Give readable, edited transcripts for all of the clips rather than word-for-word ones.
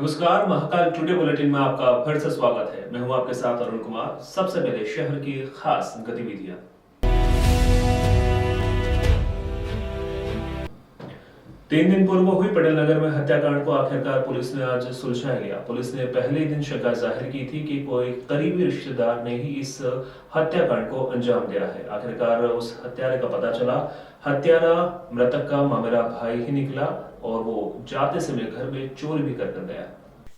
नमस्कार, Mahakal today bulletin में आपका फिर से स्वागत है। मैं हूं आपके साथ अरुण कुमार। सबसे पहले शहर की खास गतिविधियां। 3 दिन पूर्व हुई पटेल नगर में हत्याकांड को आखिरकार पुलिस ने आज सुलझा लिया। पुलिस ने पहले ही दिन शंका जाहिर की थी कि कोई करीबी रिश्तेदार ने ही इस हत्याकांड को अंजाम दिया है। आखिरकार उस हत्यारे का पता चला। हत्यारा मृतक का मामेरा भाई ही निकला और वो जाते समय घर में चोरी भी कर गया।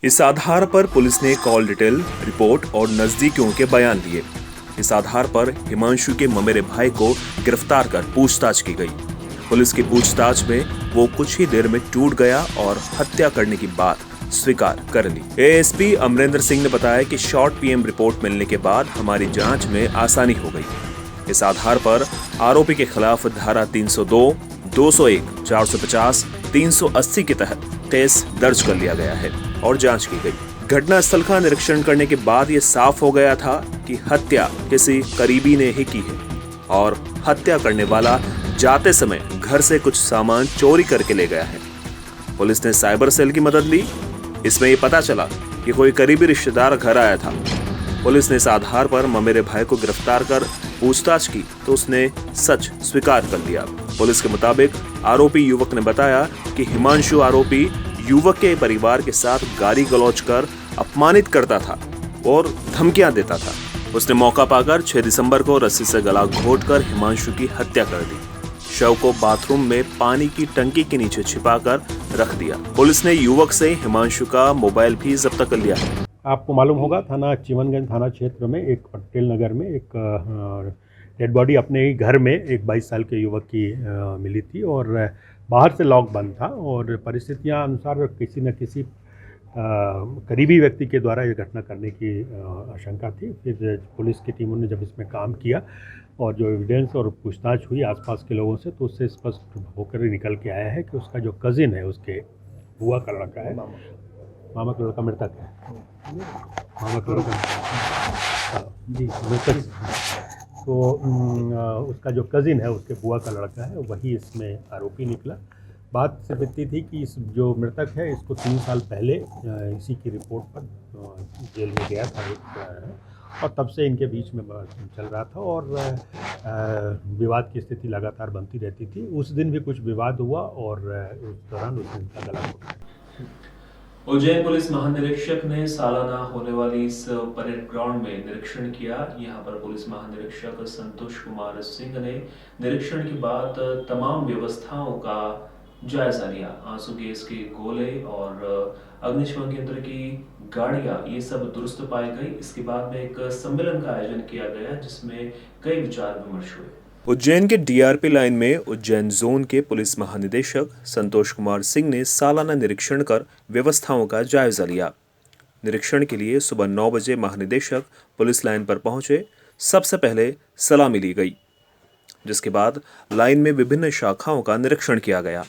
इस आधार पर पुलिस ने कॉल डिटेल, रिपोर्ट और नजदीकियों के बयान लिए। इस आधार पर हिमांशु के ममेरे भाई को गिरफ्तार कर पूछताछ की गई। पुलिस की पूछताछ में वो कुछ ही देर में टूट गया और हत्या करने की बात स्वीकार कर ली। एएसपी अमरेंद्र सिंह ने बताया कि शॉर्ट पीएम रिपोर्ट मिलने के बाद हमारी जांच में आसानी हो गई। इस आधार पर आरोपी के खिलाफ धारा 302, 201, 450, 380 के तहत केस दर्ज कर लिया गया है और जांच की गई। घटनास्थल का निरीक्षण करने के बाद ये साफ हो गया था कि हत्या किसी करीबी ने ही की है और हत्या करने वाला जाते समय घर से कुछ सामान चोरी करके ले गया है। पुलिस ने साइबर सेल की मदद ली। इसमें ये पता चला कि कोई करीबी रिश्तेदार घर आया था। पुलिस ने इस आधार पर ममेरे भाई को गिरफ्तार कर पूछताछ की तो उसने सच स्वीकार कर लिया। पुलिस के मुताबिक आरोपी युवक ने बताया कि हिमांशु आरोपी युवक के परिवार के साथ गाली गलौज कर अपमानित करता था और धमकियां देता था। उसने मौका पाकर 6 दिसंबर को रस्सी से गला घोंटकर हिमांशु की हत्या कर दी। शव को बाथरूम में पानी की टंकी के नीचे छिपाकर रख दिया। पुलिस ने युवक से हिमांशु का मोबाइल भी जब्त कर लिया है। आपको मालूम होगा थाना चिमनगंज थाना क्षेत्र में एक पटेल नगर में एक डेड बॉडी अपने ही घर में एक 22 साल के युवक की मिली थी और बाहर से लॉक बंद था और परिस्थितियां अनुसार किसी न किसी करीबी व्यक्ति के द्वारा ये घटना करने की आशंका थी। फिर पुलिस की टीमों ने जब इसमें काम किया और जो एविडेंस और पूछताछ हुई आसपास के लोगों से तो उससे स्पष्ट होकर निकल के आया है कि उसका जो कज़िन है उसके बुआ का लड़का है, मामा का लड़का मृतक है, मामा का लड़का जी मृतक। तो उसका जो कज़िन है उसके बुआ का लड़का है वही इसमें आरोपी निकला। बात सिर्फ इतनी थी कि इस जो मृतक है इसको 3 साल पहले इसी की रिपोर्ट पर जेल में गया था और तब से इनके बीच में चल रहा था और विवाद की स्थिति लगातार बनती रहती थी। उस दिन भी कुछ विवाद हुआ और उस दौरान उसने इनका गला घोटा। उज्जैन पुलिस महानिरीक्षक ने सालाना होने वाली इस परेड ग्राउंड में निरीक्षण किया। यहां पर पुलिस महानिरीक्षक संतोष कुमार सिंह ने निरीक्षण के बाद तमाम व्यवस्थाओं का जायजा लिया। आंसू गैस के गोले और अग्निशमन केंद्र की गाड़ियां ये सब दुरुस्त पाई गई। इसके बाद में एक सम्मेलन का आयोजन किया गया जिसमें कई विचार विमर्श हुए। उज्जैन के डीआरपी लाइन में उज्जैन जोन के पुलिस महानिदेशक संतोष कुमार सिंह ने सालाना निरीक्षण कर व्यवस्थाओं का जायजा लिया। निरीक्षण के लिए सुबह 9 बजे महानिदेशक पुलिस लाइन पर पहुंचे। सबसे पहले सलामी ली गई, जिसके बाद लाइन में विभिन्न शाखाओं का निरीक्षण किया गया।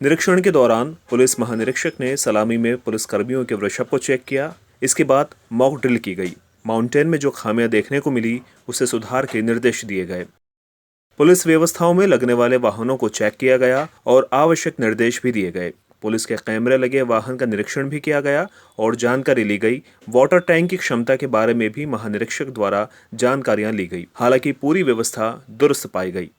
निरीक्षण के दौरान पुलिस महानिरीक्षक ने सलामी में पुलिस कर्मियों के वृषभ को चेक किया। इसके बाद मॉक ड्रिल की गई। माउंटेन में जो खामियां देखने को मिली उसे सुधार के निर्देश दिए गए। पुलिस व्यवस्थाओं में लगने वाले वाहनों को चेक किया गया और आवश्यक निर्देश भी दिए गए। पुलिस के कैमरे लगे वाहन का निरीक्षण भी किया गया और जानकारी ली गई। वाटर टैंक की क्षमता के बारे में भी महानिरीक्षक द्वारा जानकारियां ली गई। हालांकि पूरी व्यवस्था दुरुस्त पाई गई।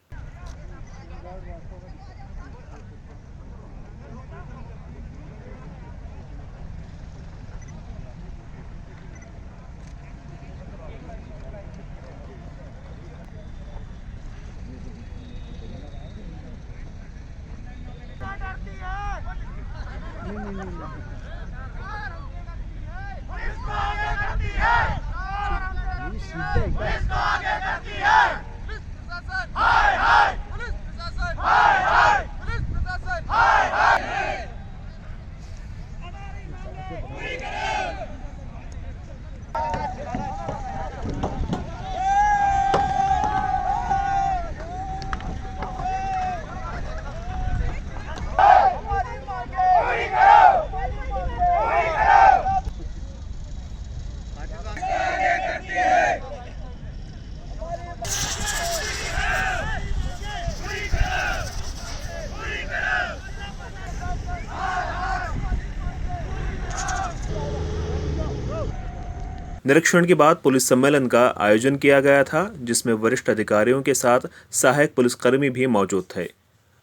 निरीक्षण के बाद पुलिस सम्मेलन का आयोजन किया गया था, जिसमें वरिष्ठ अधिकारियों के साथ सहायक पुलिसकर्मी भी मौजूद थे।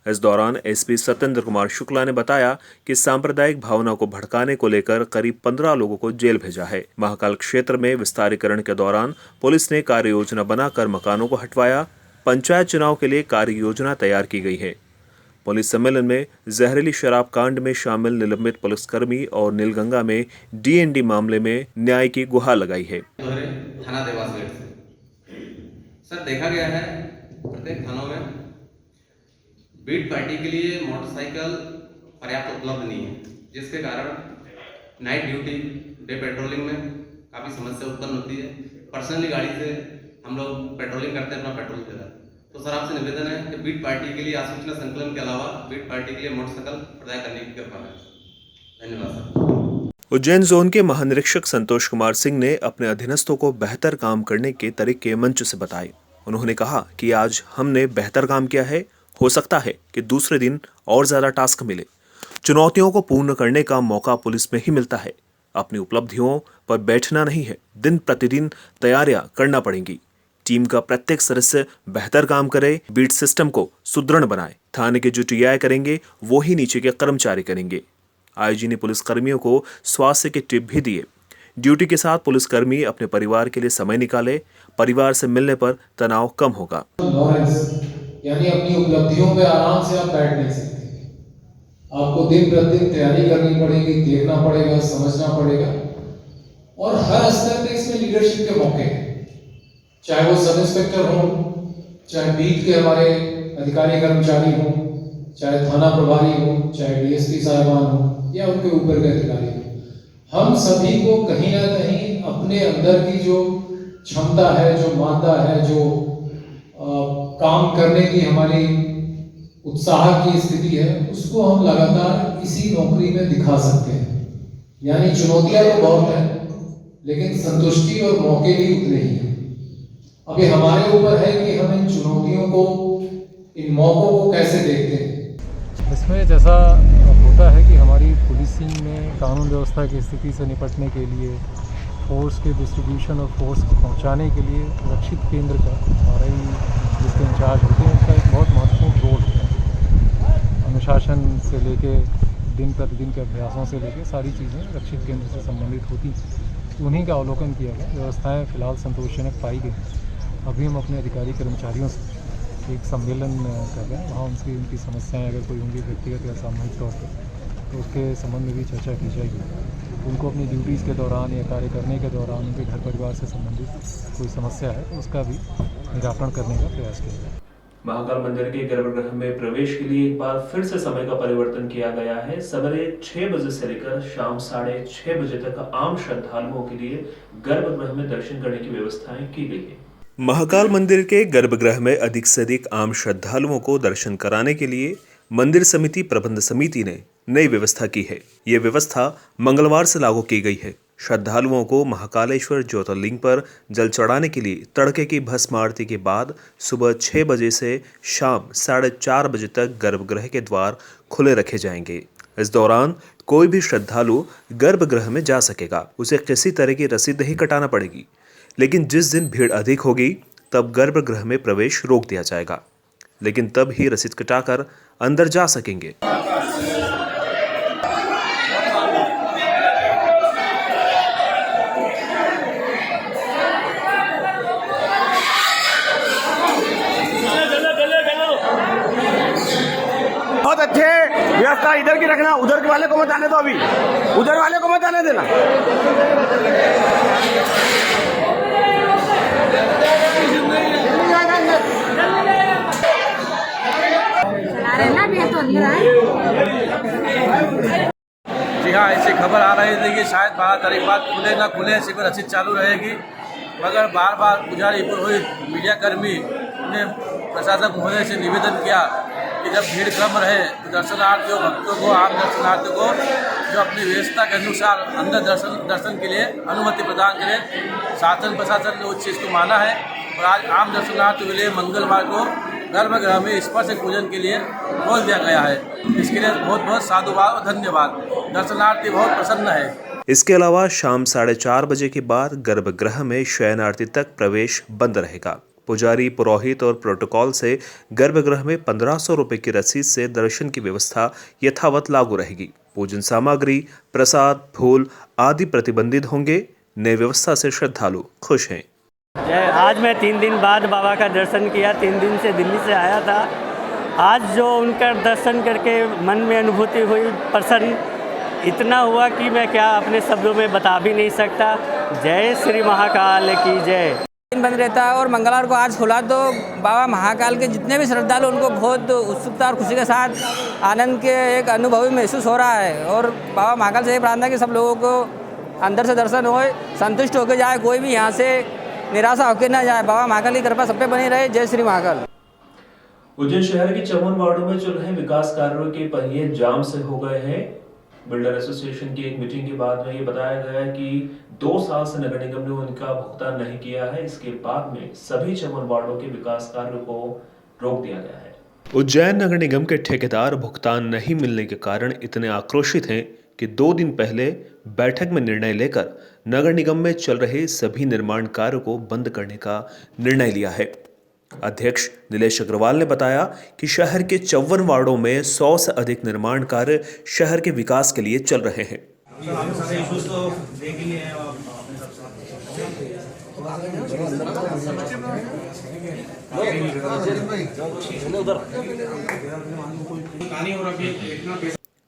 इस दौरान एसपी सत्येंद्र कुमार शुक्ला ने बताया कि सांप्रदायिक भावना को भड़काने को लेकर करीब 15 लोगों को जेल भेजा है। महाकाल क्षेत्र में विस्तारीकरण के दौरान पुलिस ने कार्य योजना बनाकर मकानों को हटवाया। पंचायत चुनाव के लिए कार्य योजना तैयार की गई है। पुलिस सम्मेलन में जहरीली शराब कांड में शामिल निलंबित पुलिसकर्मी और नीलगंगा में डीएनडी मामले में न्याय की गुहार लगाई है। थाना देवास गेट से सर देखा गया है प्रत्येक थानों में बीट पार्टी के लिए मोटरसाइकिल पर्याप्त उपलब्ध नहीं है, जिसके कारण नाइट ड्यूटी डे पेट्रोलिंग में काफ़ी समस्या उत्पन्न होती है। पर्सनली गाड़ी से हम लोग पेट्रोलिंग करते हैं, अपना पेट्रोल देते हैं। तो सर आपसे निवेदन है कि बीट पार्टी के लिए आसूचना संकलन के अलावा बीट पार्टी के लिए मोटरसाइकिल प्रदाय करने की कृपा करें। धन्यवाद सर। उज्जैन जोन के महानिरीक्षक संतोष कुमार सिंह ने अपने अधीनस्थों को बेहतर काम करने के तरीके मंच से बताए। उन्होंने कहा कि आज हमने बेहतर काम किया है, हो सकता है कि दूसरे दिन और ज्यादा टास्क मिले। चुनौतियों को पूर्ण करने का मौका पुलिस में ही मिलता है। अपनी उपलब्धियों पर बैठना नहीं है, दिन प्रतिदिन तैयारियां करना पड़ेंगी। टीम का प्रत्येक सदस्य बेहतर काम करे, बीट सिस्टम को सुदृढ़ बनाए। थाने के जो टीआई करेंगे वो ही नीचे के कर्मचारी करेंगे। आईजी ने पुलिस कर्मियों को स्वास्थ्य के टिप भी दिए। ड्यूटी के साथ पुलिसकर्मी अपने परिवार के लिए समय निकाले। परिवार से मिलने पर तनाव कम होगा। यानी अपनी उपलब्धियों पे आराम से आप बैठ नहीं सकते। आपको दिन प्रतिदिन तैयारी करनी पड़ेगी, देखना पड़ेगा, समझना पड़ेगा। और हर स्तर पे इसमें लीडरशिप के मौके हैं, चाहे वो सब इंस्पेक्टर हो, चाहे बीट के हमारे अधिकारी कर्मचारी हो, चाहे थाना प्रभारी हो, चाहे डीएसपी साहिबान हो या उनके ऊपर के अधिकारी हो। हम सभी को कहीं ना कहीं अपने अंदर की जो क्षमता है, जो मादा है, जो काम करने की हमारी उत्साह की स्थिति है, उसको हम लगातार इसी नौकरी में दिखा सकते हैं। यानी चुनौतियां तो बहुत हैं, लेकिन संतुष्टि और मौके भी उतने ही हैं। अभी हमारे ऊपर है कि हम इन चुनौतियों को, इन मौकों को कैसे देखते हैं। इसमें जैसा होता है कि हमारी पुलिसिंग में कानून व्यवस्था की स्थिति से निपटने के लिए, फोर्स के डिस्ट्रीब्यूशन और फोर्स को पहुंचाने के लिए रक्षित केंद्र का आरआई जिसके इंचार्ज होते हैं, उसका एक बहुत महत्वपूर्ण रोल है। अनुशासन से लेके दिन प्रतिदिन के अभ्यासों से लेके सारी चीज़ें रक्षित केंद्र से संबंधित होती हैं। उन्हीं का अवलोकन किया गया। व्यवस्थाएँ फिलहाल संतोषजनक पाई गई। अभी हम अपने अधिकारी कर्मचारियों से एक सम्मेलन कर रहे हैं। वहाँ उनकी समस्याएं अगर कोई होंगी व्यक्तिगत या सामूहिक तौर पर, तो उसके संबंध में भी चर्चा की जाएगी। उनको अपनी ड्यूटीज़ के दौरान या कार्य करने के दौरान उनके घर परिवार से संबंधित कोई समस्या है तो उसका भी निराकरण करने का प्रयास किया जाए। महाकाल मंदिर के गर्भगृह में प्रवेश के लिए एक बार फिर से समय का परिवर्तन किया गया है। सवेरे 6 बजे से लेकर शाम 6:30 बजे तक आम श्रद्धालुओं के लिए गर्भगृह में दर्शन करने की व्यवस्थाएं की गई है। महाकाल मंदिर के गर्भगृह में अधिक से अधिक आम श्रद्धालुओं को दर्शन कराने के लिए मंदिर समिति प्रबंध समिति ने नई व्यवस्था की है। ये व्यवस्था मंगलवार से लागू की गई है। श्रद्धालुओं को महाकालेश्वर ज्योतिर्लिंग पर जल चढ़ाने के लिए तड़के की भस्म आरती के बाद सुबह 6 बजे से शाम 4:30 बजे तक गर्भगृह के द्वार खुले रखे जाएंगे। इस दौरान कोई भी श्रद्धालु गर्भगृह में जा सकेगा। उसे किसी तरह की रसीद नहीं कटाना पड़ेगी, लेकिन जिस दिन भीड़ अधिक होगी तब गर्भगृह में प्रवेश रोक दिया जाएगा, लेकिन तब ही रसीद कटाकर अंदर जा सकेंगे। बहुत अच्छे व्यवस्था इधर की रखना, उधर वाले को मत आने दो, अभी उधर वाले को मत आने देना। शायद 12 तारीख बाद खुले ना खुले, शिविर अच्छी चालू रहेगी। मगर बार बार गुजारिश हुई, मीडिया कर्मी ने प्रशासक महोदय से निवेदन किया कि जब भीड़ कम रहे तो दर्शनार्थियों, भक्तों को, आम दर्शनार्थियों को जो अपनी व्यवस्था के अनुसार अंदर दर्शन के लिए अनुमति प्रदान करें। शासन प्रशासन ने उस चीज़ को माना है और आज आम दर्शनार्थियों के लिए मंगलवार को गर्भगृह में स्पर्श पूजन के लिए खोल दिया गया है। इसके लिए बहुत बहुत साधुवाद और धन्यवाद। दर्शनार्थी बहुत प्रसन्न है। इसके अलावा शाम 4:30 बजे के बाद गर्भगृह में शयन आरती तक प्रवेश बंद रहेगा। पुजारी, पुरोहित और प्रोटोकॉल से गर्भगृह में 1500 रुपये की रसीद से दर्शन की व्यवस्था यथावत लागू रहेगी। पूजन सामग्री, प्रसाद, फूल आदि प्रतिबंधित होंगे। नई व्यवस्था से श्रद्धालु खुश हैं। आज मैं 3 दिन बाद बाबा का दर्शन किया। 3 दिन से दिल्ली से आया था। आज जो उनका दर्शन करके मन में अनुभूति हुई, प्रसन्न इतना हुआ कि मैं क्या अपने शब्दों में बता भी नहीं सकता। जय श्री महाकाल की जय। बंद रहता है और मंगलवार को आज खुला तो बाबा महाकाल के जितने भी श्रद्धालु उनको बहुत उत्सुकता और खुशी के साथ आनंद के एक अनुभव महसूस हो रहा है। और बाबा महाकाल से ये प्रार्थना है कि सब लोगों को अंदर से दर्शन हो, संतुष्ट होकर जाए, कोई भी यहाँ से निराशा होकर ना जाए। बाबा महाकाल की कृपा सब पे बनी रहे। जय श्री महाकाल। उज्जैन शहर के 54 वार्डों में चल रहे विकास कार्यों के पहिए जाम से हो गए हैं। बिल्डर एसोसिएशन की एक मीटिंग के बाद में ये बताया गया है कि 2 साल से नगर निगम ने उनका भुगतान नहीं किया है। इसके बाद में सभी 54 वार्डों के विकास कार्यों को रोक दिया गया है। उज्जैन नगर निगम के ठेकेदार भुगतान नहीं मिलने के कारण इतने आक्रोशित हैं कि 2 दिन पहले बैठक में निर्णय लेकर नगर निगम में चल रहे सभी निर्माण कार्यों को बंद करने का निर्णय लिया है। अध्यक्ष नीलेश अग्रवाल ने बताया कि शहर के 54 वार्डों में 100 से अधिक निर्माण कार्य शहर के विकास के लिए चल रहे हैं।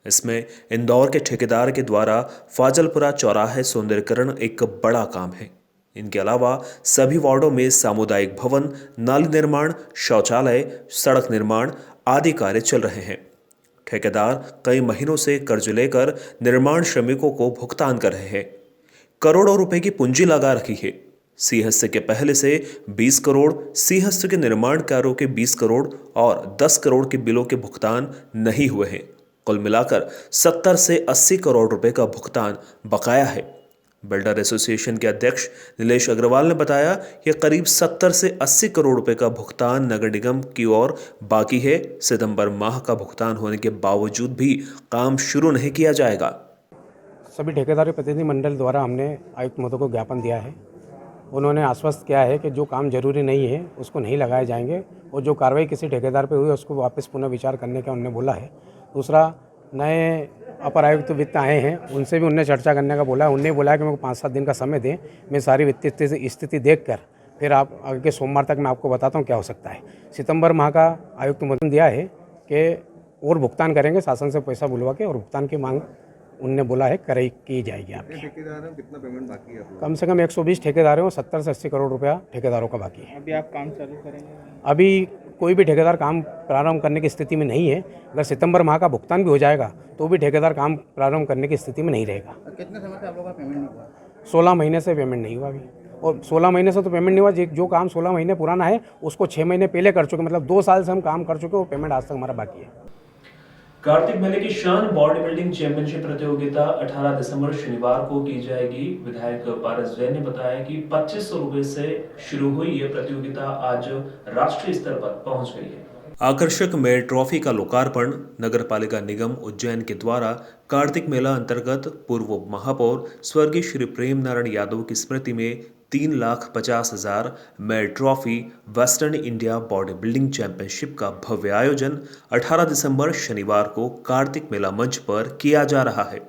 इसमें इंदौर के ठेकेदार के द्वारा फाजलपुरा चौराहे सौंदर्यीकरण एक बड़ा काम है। इनके अलावा सभी वार्डों में सामुदायिक भवन, नाली निर्माण, शौचालय, सड़क निर्माण आदि कार्य चल रहे हैं। ठेकेदार कई महीनों से कर्ज लेकर निर्माण श्रमिकों को भुगतान कर रहे हैं। करोड़ों रुपए की पूंजी लगा रखी है। सिंहस्थ के पहले से 20 करोड़, सिंहस्थ के निर्माण कार्यों के 20 करोड़ और 10 करोड़ के बिलों के भुगतान नहीं हुए हैं। कुल मिलाकर 70 से 80 करोड़ रुपए का भुगतान बकाया है। बिल्डर एसोसिएशन के अध्यक्ष नीलेश अग्रवाल ने बताया कि करीब 70 से 80 करोड़ रुपए का भुगतान नगर निगम की ओर बाकी है। सितंबर माह का भुगतान होने के बावजूद भी काम शुरू नहीं किया जाएगा। सभी ठेकेदारी प्रतिनिधि मंडल द्वारा हमने आयुक्त महोदय को ज्ञापन दिया है। उन्होंने आश्वस्त किया है कि जो काम जरूरी नहीं है उसको नहीं लगाए जाएंगे और जो कार्रवाई किसी ठेकेदार पे हुई है उसको वापस पुनः विचार करने का उन्होंने बोला है। दूसरा, नए अपर आयुक्त वित्त आए हैं, उनसे भी उनने चर्चा करने का बोला है। उनने बोला है कि मेरे को 5-7 दिन का समय दें, मैं सारी वित्तीय स्थिति देखकर फिर आप आगे सोमवार तक मैं आपको बताता हूँ क्या हो सकता है। सितंबर माह का आयुक्त महोदय दिया है कि और भुगतान करेंगे, शासन से पैसा बुलवा के और भुगतान की मांग उनने बोला है की जाएगी। आपके ठेकेदार हैं, कितना पेमेंट बाकी है? कम से कम 120 ठेकेदार हैं और 70 से 80 करोड़ रुपया ठेकेदारों का बाकी है। अभी आप काम चालू करेंगे? अभी कोई भी ठेकेदार काम प्रारंभ करने की स्थिति में नहीं है। अगर सितंबर माह का भुगतान भी हो जाएगा तो भी ठेकेदार काम प्रारंभ करने की स्थिति में नहीं रहेगा। कितने समय से आप लोगों का पेमेंट नहीं हुआ? 16 महीने से पेमेंट नहीं हुआ अभी। और 16 महीने से तो पेमेंट नहीं हुआ। जो काम 16 महीने पुराना है उसको 6 महीने पहले कर चुके, मतलब 2 साल से हम काम कर चुके, वो पेमेंट आज तक हमारा बाकी है। कार्तिक मेले की शान बॉडी बिल्डिंग चैंपियनशिप प्रतियोगिता 18 दिसंबर शनिवार को की जाएगी। विधायक पारस जैन ने बताया कि 2500 रुपए से शुरू हुई ये प्रतियोगिता आज राष्ट्रीय स्तर पर पहुंच गई है। आकर्षक मेयर ट्रॉफी का लोकार्पण नगर पालिका निगम उज्जैन के द्वारा कार्तिक मेला अंतर्गत पूर्व महापौर स्वर्गीय श्री प्रेम नारायण यादव की स्मृति में 3,50,000 mayor trophy western India body building championship का भव्य आयोजन 18 दिसंबर शनिवार को कार्तिक मेला मंच पर किया जा रहा है।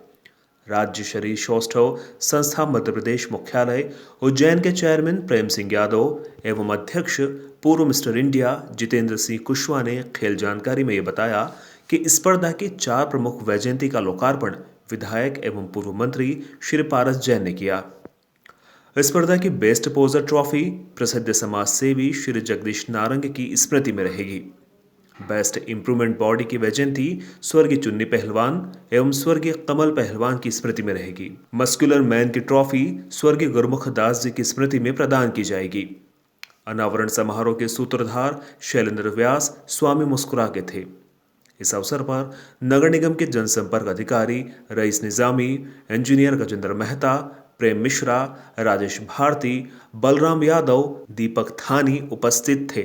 राज्य शरीर सौष्ठव संस्था मध्य प्रदेश मुख्यालय उज्जैन के चेयरमैन प्रेम सिंह यादव एवं अध्यक्ष पूर्व मिस्टर इंडिया जितेंद्र सिंह कुशवाहा ने खेल जानकारी में ये बताया कि इस स्पर्धा की 4 प्रमुख वैजयंती का लोकार्पण विधायक एवं पूर्व मंत्री श्री पारस जैन ने किया। इस स्पर्धा की बेस्ट पोजर ट्रॉफी प्रसिद्ध समाज सेवी श्री जगदीश नारंग की स्मृति में रहेगी। बेस्ट इम्प्रूवमेंट बॉडी की वैजयंती स्वर्गीय चुन्नी पहलवान एवं स्वर्गीय कमल पहलवान की स्मृति में रहेगी। मस्कुलर मैन की ट्रॉफी स्वर्गीय गुरमुख दास जी की स्मृति में प्रदान की जाएगी। अनावरण समारोह के सूत्रधार शैलेंद्र व्यास स्वामी मुस्कुरा के थे। इस अवसर पर नगर निगम के जनसंपर्क अधिकारी रईस निजामी, इंजीनियर गजेंद्र मेहता, प्रेम मिश्रा, राजेश भारती, बलराम यादव, दीपक थानी उपस्थित थे।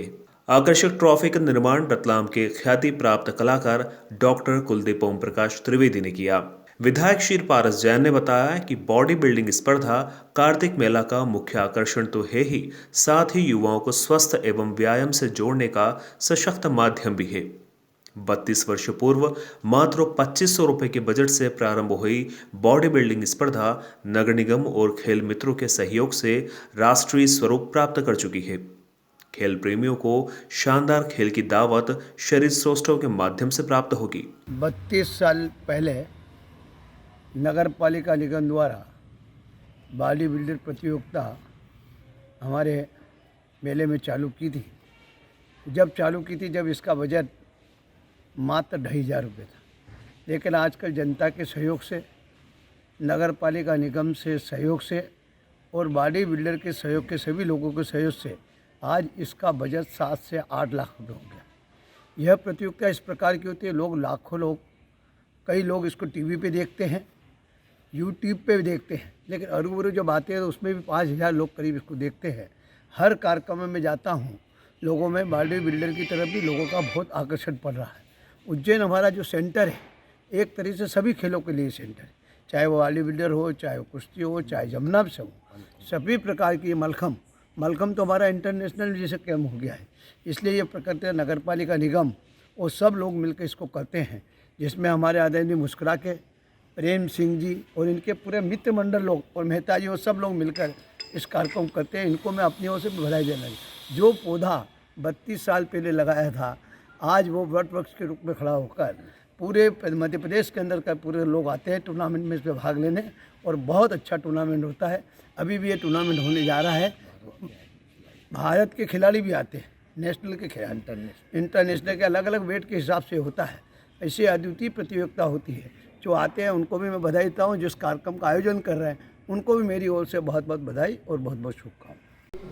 आकर्षक ट्रॉफी का निर्माण रतलाम के ख्याति प्राप्त कलाकार डॉक्टर कुलदीप ओम प्रकाश त्रिवेदी ने किया। विधायक श्री पारस जैन ने बताया कि बॉडी बिल्डिंग स्पर्धा कार्तिक मेला का मुख्य आकर्षण तो है ही, साथ ही युवाओं को स्वस्थ एवं व्यायाम से जोड़ने का सशक्त माध्यम भी है। 32 वर्ष पूर्व मात्र 2500 रुपए के बजट से प्रारंभ हुई बॉडी बिल्डिंग स्पर्धा नगर निगम और खेल मित्रों के सहयोग से राष्ट्रीय स्वरूप प्राप्त कर चुकी है। खेल प्रेमियों को शानदार खेल की दावत शरीर श्रोष्ठों के माध्यम से प्राप्त होगी। 32 साल पहले नगर पालिका निगम द्वारा बॉडी बिल्डर प्रतियोगिता हमारे मेले में चालू की थी। जब इसका बजट मात्र 2,500 रुपये था, लेकिन आजकल जनता के सहयोग से, नगर पालिका निगम से सहयोग से और बॉडी बिल्डर के सहयोग के सभी लोगों के सहयोग से आज इसका बजट 7 से 8 लाख रुपये हो गया। यह प्रतियोगिता इस प्रकार की होती है, लाखों लोग, कई लोग इसको टीवी पे देखते हैं, यूट्यूब पे भी देखते हैं, लेकिन अरूबरू जब आते हैं तो उसमें भी 5,000 लोग करीब इसको देखते हैं। हर कार्यक्रम में जाता हूँ, लोगों में बॉडी बिल्डर की तरफ भी लोगों का बहुत आकर्षण पड़ रहा है। उज्जैन हमारा जो सेंटर है, एक तरीके से सभी खेलों के लिए सेंटर है, चाहे वो बॉडी बिल्डर हो, चाहे वो कुश्ती हो, चाहे जिम्नास्ट हो, सभी प्रकार की मलखम तो हमारा इंटरनेशनल जैसे कैम हो गया है। इसलिए ये प्रकृति नगर पालिका निगम और सब लोग मिलकर इसको करते हैं, जिसमें हमारे आदरणीय मुस्कुरा के प्रेम सिंह जी और इनके पूरे मित्र मंडल लोग और मेहता जी और सब लोग मिलकर इस कार्यक्रम करते हैं। इनको मैं अपनी ओर से बधाई देना चाहिए। जो पौधा 32 साल पहले लगाया था, आज वो वट वृक्ष के रूप में खड़ा होकर पूरे मध्य प्रदेश के अंदर का पूरे लोग आते हैं टूर्नामेंट में इसमें भाग लेने, और बहुत अच्छा टूर्नामेंट होता है। अभी भी ये टूर्नामेंट होने जा रहा है। भारत के खिलाड़ी भी आते हैं, नेशनल के खिलाड़ी, इंटरनेशनल के अलग अलग वेट के हिसाब से होता है। ऐसी अद्वितीय प्रतियोगिता होती है। जो आते हैं उनको भी मैं बधाई देता हूँ। जिस कार्यक्रम का आयोजन कर रहे हैं उनको भी मेरी ओर से बहुत बहुत बधाई और बहुत बहुत शुभकामनाएं।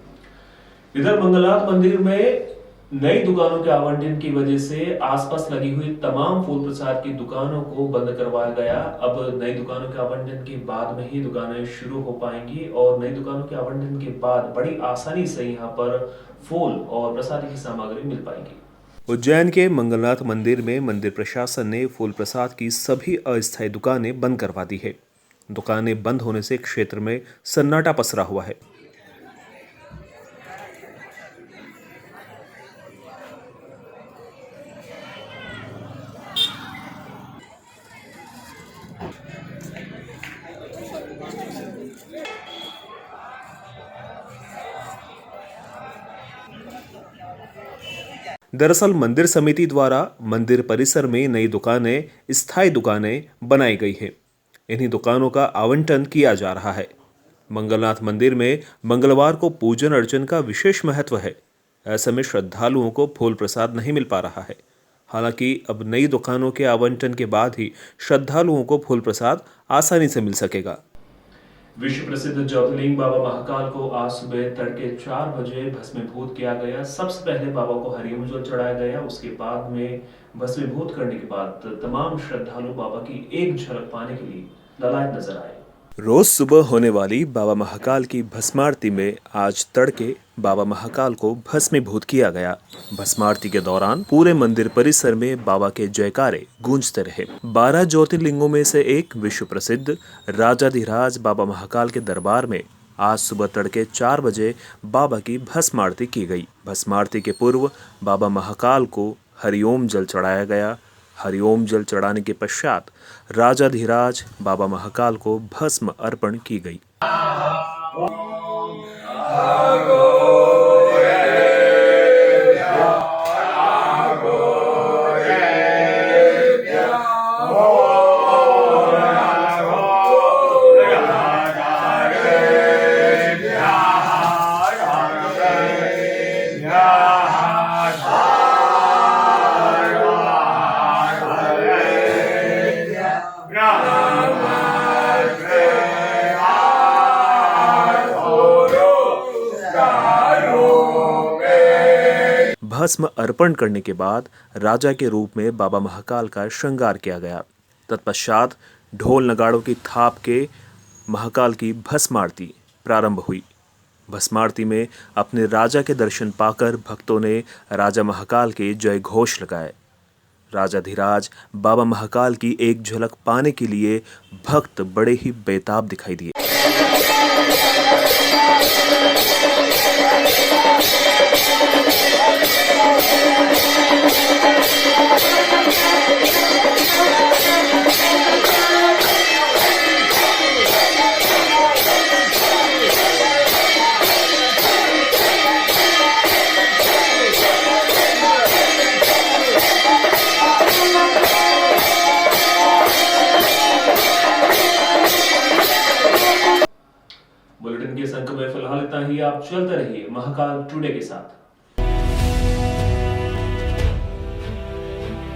इधर मंगलनाथ मंदिर में नई दुकानों के आवंटन की वजह से आसपास लगी हुई तमाम फूल प्रसाद की दुकानों को बंद करवाया गया। अब नई दुकानों के आवंटन के बाद में ही दुकानें शुरू हो पाएंगी और नई दुकानों के आवंटन के बाद बड़ी आसानी से यहाँ पर फूल और प्रसाद की सामग्री मिल पाएगी। उज्जैन के मंगलनाथ मंदिर में मंदिर प्रशासन ने फूल प्रसाद की सभी अस्थायी दुकानें बंद करवा दी है। दुकानें बंद होने से क्षेत्र में सन्नाटा पसरा हुआ है। दरअसल मंदिर समिति द्वारा मंदिर परिसर में नई दुकानें, स्थायी दुकानें बनाई गई हैं। इन्हीं दुकानों का आवंटन किया जा रहा है। मंगलनाथ मंदिर में मंगलवार को पूजन अर्चन का विशेष महत्व है। ऐसे में श्रद्धालुओं को फूल प्रसाद नहीं मिल पा रहा है। हालांकि अब नई दुकानों के आवंटन के बाद ही श्रद्धालुओं को फूल प्रसाद आसानी से मिल सकेगा। विश्व प्रसिद्ध ज्योतिर्लिंग बाबा महाकाल को आज सुबह तड़के 4 बजे भस्मीभूत किया गया। सबसे पहले बाबा को हरिओम जल चढ़ाया गया। उसके बाद में भस्मीभूत करने के बाद तमाम श्रद्धालु बाबा की एक झलक पाने के लिए ललायत नजर आए। रोज सुबह होने वाली बाबा महाकाल की भस्मारती में आज तड़के बाबा महाकाल को भस्मीभूत किया गया। भस्मारती के दौरान पूरे मंदिर परिसर में बाबा के जयकारे गूंजते रहे। 12 ज्योतिर्लिंगों में से एक विश्व प्रसिद्ध राजाधिराज बाबा महाकाल के दरबार में आज सुबह तड़के 4 बजे बाबा की भस्मारती की गई। भस्मारती के पूर्व बाबा महाकाल को हरिओम जल चढ़ाया गया। हरिओम जल चढ़ाने के पश्चात राजाधिराज बाबा महाकाल को भस्म अर्पण की गई। भस्म अर्पण करने के बाद राजा के रूप में बाबा महाकाल का श्रृंगार किया गया। तत्पश्चात ढोल नगाड़ों की थाप के महाकाल की भस्म आरती प्रारंभ हुई। भस्मारती में अपने राजा के दर्शन पाकर भक्तों ने राजा महाकाल के जय घोष लगाए। राजाधिराज बाबा महाकाल की एक झलक पाने के लिए भक्त बड़े ही बेताब दिखाई दिए। बुलेटिन के इस अंक में फिलहाल इतना ही। आप चलते रहिए महाकाल टुडे के साथ।